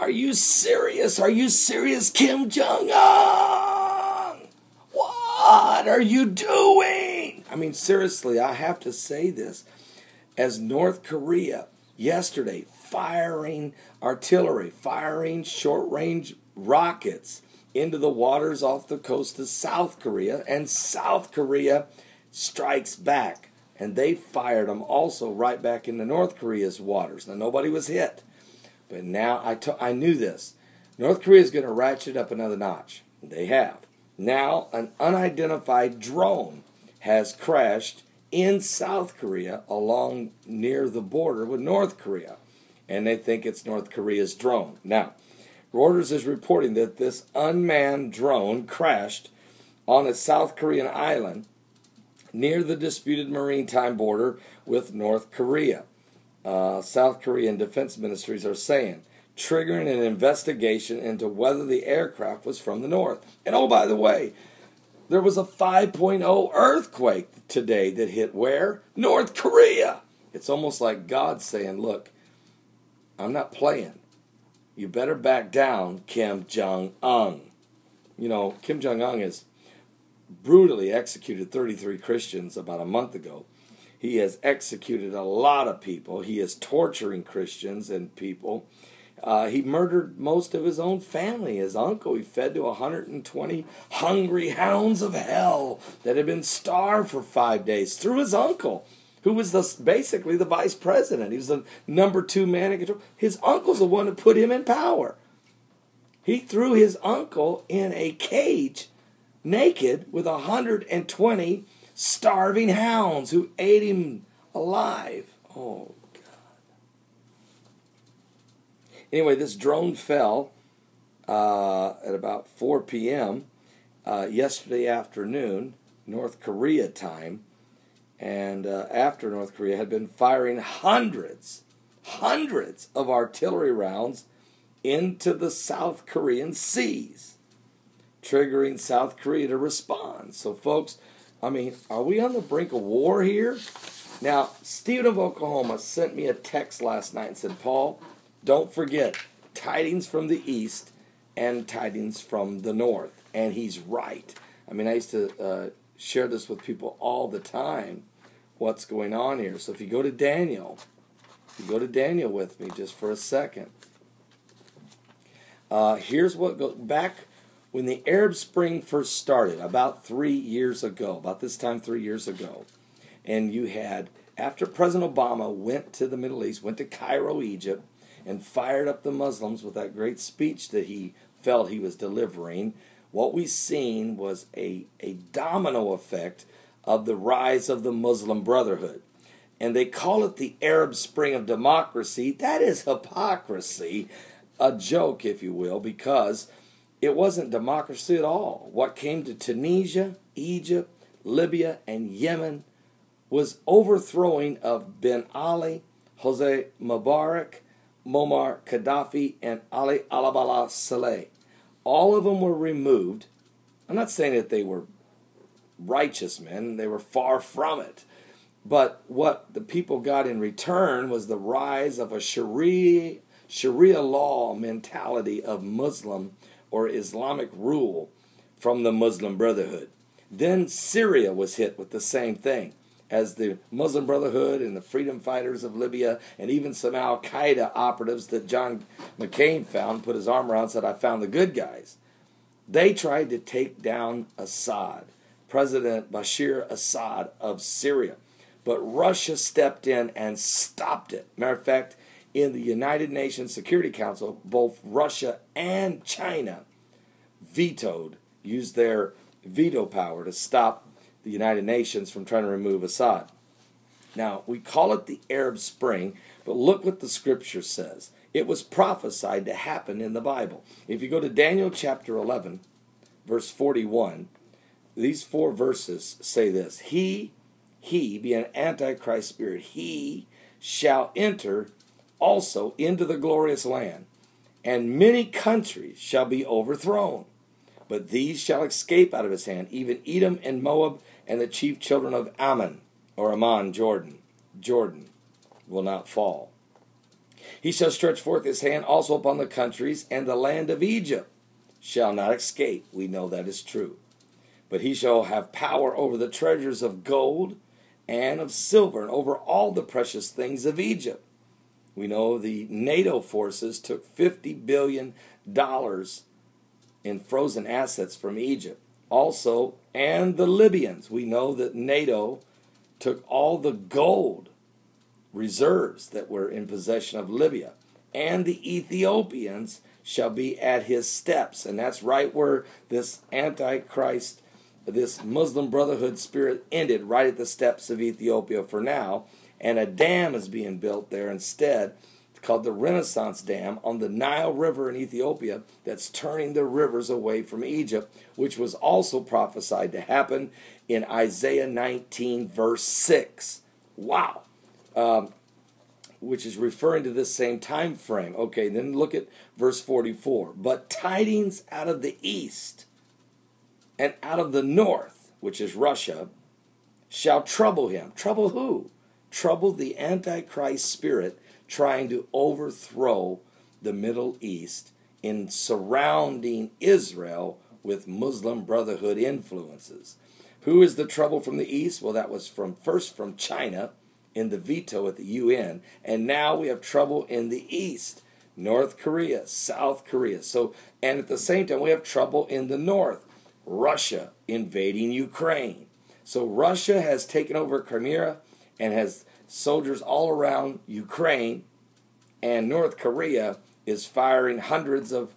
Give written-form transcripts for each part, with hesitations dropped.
Are you serious? Are you serious, Kim Jong-un? What are you doing? I mean, seriously, I have to say this. As North Korea yesterday firing artillery, firing short-range rockets into the waters off the coast of South Korea, and South Korea strikes back. And they fired them also right back into North Korea's waters. Now, nobody was hit. But now, I knew this. North Korea is going to ratchet up another notch. They have. Now, an unidentified drone has crashed in South Korea along near the border with North Korea. And they think it's North Korea's drone. Now, Reuters is reporting that this unmanned drone crashed on a South Korean island near the disputed maritime border with North Korea. South Korean defense ministries are saying, triggering an investigation into whether the aircraft was from the north. And oh, by the way, there was a 5.0 earthquake today that hit where? North Korea. It's almost like God saying, look, I'm not playing. You better back down, Kim Jong-un. You know, Kim Jong-un is brutally executed 33 Christians about a month ago. He has executed a lot of people. He is torturing Christians and people. He murdered most of his own family. His uncle, he fed to 120 hungry hounds of hell that had been starved for 5 days through his uncle, who was basically the vice president. He was the number 2 man in control. His uncle's the one who put him in power. He threw his uncle in a cage naked with 120 starving hounds who ate him alive. Oh, God. Anyway, this drone fell at about 4 p.m. Yesterday afternoon, North Korea time. And after North Korea had been firing hundreds of artillery rounds into the South Korean seas, triggering South Korea to respond. So, folks, I mean, are we on the brink of war here? Now, Stephen of Oklahoma sent me a text last night and said, Paul, don't forget, tidings from the east and tidings from the north. And he's right. I mean, I used to share this with people all the time, what's going on here. So if you go to Daniel, with me just for a second. Here's what goes back when the Arab Spring first started, about 3 years ago, about this time 3 years ago. And you had, after President Obama went to the Middle East, went to Cairo, Egypt, and fired up the Muslims with that great speech that he felt he was delivering, what we seen was a domino effect of the rise of the Muslim Brotherhood. And they call it the Arab Spring of democracy. That is hypocrisy, a joke, if you will, because it wasn't democracy at all. What came to Tunisia, Egypt, Libya, and Yemen was overthrowing of Ben Ali, Jose Mubarak, Muammar Gaddafi, and Ali Abdullah Saleh. All of them were removed. I'm not saying that they were righteous men. They were far from it. But what the people got in return was the rise of a Sharia law mentality of Muslim or Islamic rule from the Muslim Brotherhood. Then Syria was hit with the same thing, as the Muslim Brotherhood and the freedom fighters of Libya and even some Al-Qaeda operatives that John McCain found, put his arm around, said, I found the good guys. They tried to take down Assad, President Bashir Assad of Syria. But Russia stepped in and stopped it. Matter of fact, in the United Nations Security Council, both Russia and China used their veto power to stop the United Nations from trying to remove Assad. Now, we call it the Arab Spring, but look what the scripture says. It was prophesied to happen in the Bible. If you go to Daniel chapter 11, verse 41, these 4 verses say this. He, be an antichrist spirit, he shall enter also into the glorious land, and many countries shall be overthrown. But these shall escape out of his hand, even Edom and Moab and the chief children of Ammon, or Ammon, Jordan will not fall. He shall stretch forth his hand also upon the countries, and the land of Egypt shall not escape. We know that is true. But he shall have power over the treasures of gold and of silver, and over all the precious things of Egypt. We know the NATO forces took $50 billion in frozen assets from Egypt. Also, and the Libyans. We know that NATO took all the gold reserves that were in possession of Libya. And the Ethiopians shall be at his steps. And that's right where this Antichrist, this Muslim Brotherhood spirit ended, right at the steps of Ethiopia for now. And a dam is being built there instead, called the Renaissance Dam on the Nile River in Ethiopia, that's turning the rivers away from Egypt, which was also prophesied to happen in Isaiah 19, verse 6. Wow. Which is referring to this same time frame. Okay, then look at verse 44. But tidings out of the east and out of the north, which is Russia, shall trouble him. Trouble who? Trouble the Antichrist spirit trying to overthrow the Middle East in surrounding Israel with Muslim Brotherhood influences. Who is the trouble from the east? Well, that was first from China in the veto at the UN, and now we have trouble in the east, North Korea, South Korea. So, and at the same time, we have trouble in the north, Russia invading Ukraine. So Russia has taken over Crimea and has soldiers all around Ukraine, and North Korea is firing hundreds of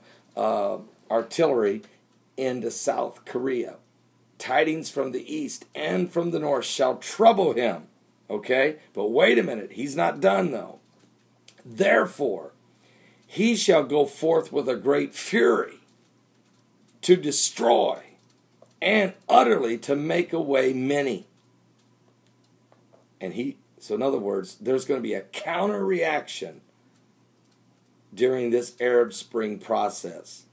artillery into South Korea. Tidings from the east and from the north shall trouble him. Okay? But wait a minute. He's not done, though. Therefore, he shall go forth with a great fury to destroy and utterly to make away many. So in other words, there's going to be a counter reaction during this Arab Spring process.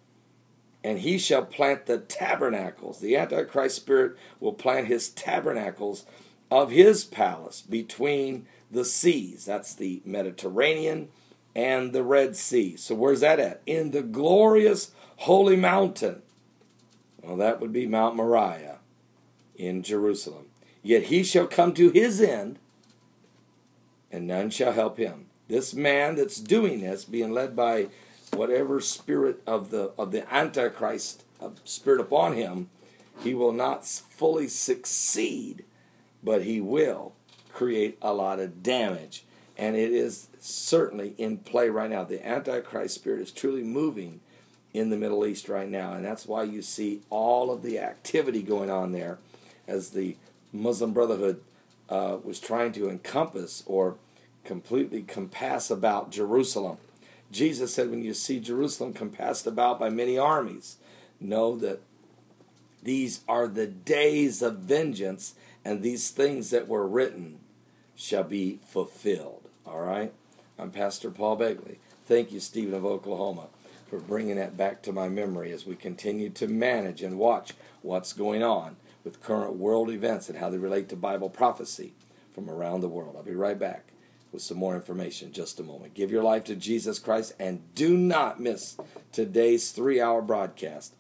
And he shall plant the tabernacles. The Antichrist spirit will plant his tabernacles of his palace between the seas. That's the Mediterranean and the Red Sea. So where's that at? In the glorious holy mountain. Well, that would be Mount Moriah in Jerusalem. Yet he shall come to his end, and none shall help him. This man that's doing this, being led by whatever spirit of the Antichrist spirit upon him, he will not fully succeed, but he will create a lot of damage. And it is certainly in play right now. The Antichrist spirit is truly moving in the Middle East right now. And that's why you see all of the activity going on there as the Muslim Brotherhood was trying to encompass or completely compass about Jerusalem. Jesus said, when you see Jerusalem compassed about by many armies, know that these are the days of vengeance, and these things that were written shall be fulfilled. All right? I'm Pastor Paul Begley. Thank you, Stephen of Oklahoma, for bringing that back to my memory as we continue to manage and watch what's going on with current world events and how they relate to Bible prophecy from around the world. I'll be right back with some more information in just a moment. Give your life to Jesus Christ, and do not miss today's 3-hour broadcast.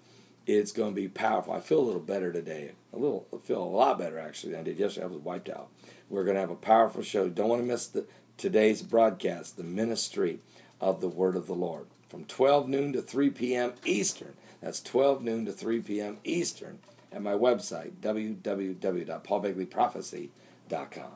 It's going to be powerful. I feel a little better today. I feel a lot better, actually, than I did yesterday. I was wiped out. We're going to have a powerful show. Don't want to miss today's broadcast, the ministry of the Word of the Lord, from 12 noon to 3 p.m. Eastern. That's 12 noon to 3 p.m. Eastern at my website, www.paulbegleyprophecy.com.